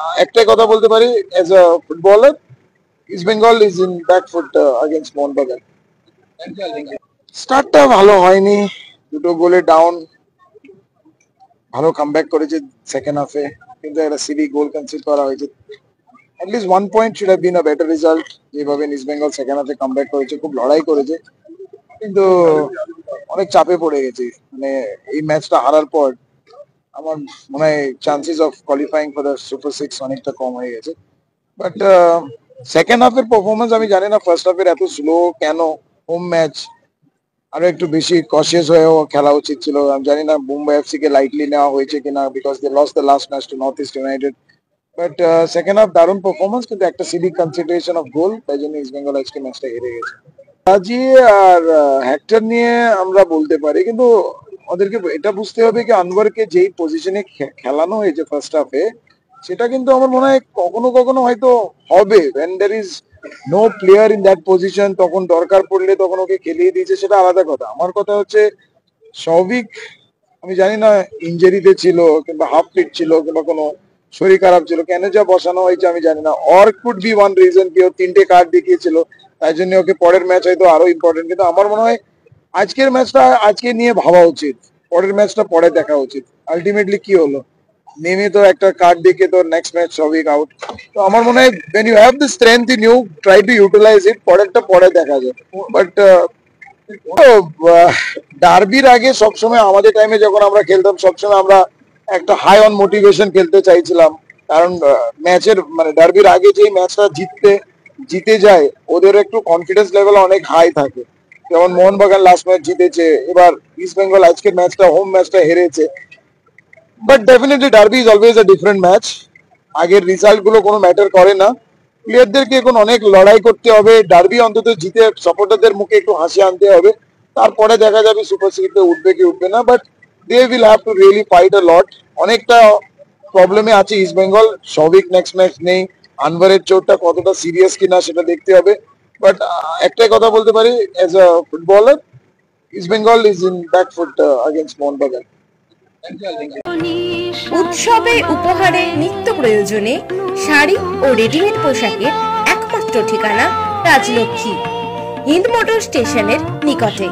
একটাই কথা বলতে পারি, as a footballer East Bengal is in back foot against Mohun Bagan. স্টার্টটা ভালো হয়নি, দুটো গোলে ডাউন। ভালো কামব্যাক করেছে সেকেন্ড হাফে, কিন্তু একটা সিলি গোল কনসিড করা হয়েছে। At least 1 point should have been a better result. যেভাবে ইস্ট বেঙ্গল সেকেন্ড হাফে কামব্যাক করেছে, খুব লড়াই করেছে, কিন্তু অনেক চাপে পড়ে গেছে। মানে এই ম্যাচটা হারার পর আমার মনে হয় chances of qualifying for the super six অনেকটা কম হয়ে গেছে। বাট সেকেন্ড হাফের পারফরমেন্স আমি জানি না ফার্স্ট হাফের এত স্লো কেন। হোম ম্যাচ, আরো একটু বেশি কশিয়াস হয়েও খেলা উচিত ছিল। আমি জানি না মুম্বাই এফসি কে লাইটলি নেওয়া হয়েছে কিনা, because they lost the last match to North East United. But second half দারুণ পারফরমেন্স, কিন্তু একটা সিলি কনসিডারেশন অফ গোল, তাই জন্য ইস্ট বেঙ্গল আজকে ম্যাচটা হেরে গেছে। রাজি আর হেক্টর নিয়ে আমরা বলতে পারি, কিন্তু ওদেরকে এটা বুঝতে হবে কি আনওয়ারকে যেই পজিশনে খেলানো হয়েছে ফার্স্ট হাফে, সেটা কিন্তু আমার মনে হয় কখনো কখনো হয়তো হবে, when there is no player in that position, তখন দরকার পড়লে তখন ওকে খেলিয়ে দিয়েছে, সেটা আলাদা কথা। আমার কথা হচ্ছে সৌভিক, আমি জানি না ইনজুরিতে ছিল কিংবা হাফ ফিট ছিল কিংবা কোনো শরীর খারাপ ছিল, কেন যা বসানো হয়েছে আমি জানি না। Or could be one reason কি ও 3টে কার্ড দেখিয়েছিল, তাই জন্য ওকে পরের ম্যাচ হয়তো আরো ইম্পর্টেন্ট। কিন্তু আমার মনে হয় আজকের ম্যাচটা আজকে নিয়ে ভাবা উচিত, পরের ম্যাচটা পরে দেখা উচিত। আলটিমেটলি কি হলো, নেমে তো একটা কার্ড দেখে তো নেক্সট ম্যাচ সৌভিক আউট। তো আমার মনে হয় when you have the strength in you, try to utilize it, পরেরটা পরে দেখা যায়। বাট ডার্বির আগে সবসময় আমাদের টাইমে যখন আমরা খেলতাম, সবসময় আমরা একটা হাই অন মোটিভেশন খেলতে চাইছিলাম। কারণ ম্যাচের মানে ডার্বির আগে যে ম্যাচটা জিতে যায়, ওদের একটু কনফিডেন্স লেভেল অনেক হাই থাকে। যেমন মোহনবাগান লাস্ট ম্যাচ জিতেছে, এবার ইস্ট বেঙ্গল আজকের ম্যাচটা হোম ম্যাচটা হেরেছে। But definitely derby is always a different match. আগের রেজাল্ট গুলো কোনো ম্যাটার করে না, প্লেয়ারদেরকে এখন অনেক লড়াই করতে হবে। ডার্বি অন্তত জিতে সাপোর্টারদের মুখে একটু হাসি আনতে হবে, তারপরে দেখা যাবে সুপার সিক্সে উঠবে কি উঠবে না। But they will have to really fight a lot. অনেকটা প্রবলেমে আছে East Bengal, Souvik next match নেই, আনভারের চোটটা কতটা সিরিয়াস কিনা সেটা দেখতে হবে। বাট একটাই কথা বলতে পারি, as a footballer East Bengal is in back foot against Mohun Bagan. উৎসবে উপহারে নিত্য প্রয়োজনে শাড়ি ও রেডিমেড পোশাকের একমাত্র ঠিকানা রাজলক্ষ্মী, হিন্দ মোটর স্টেশনের নিকটে।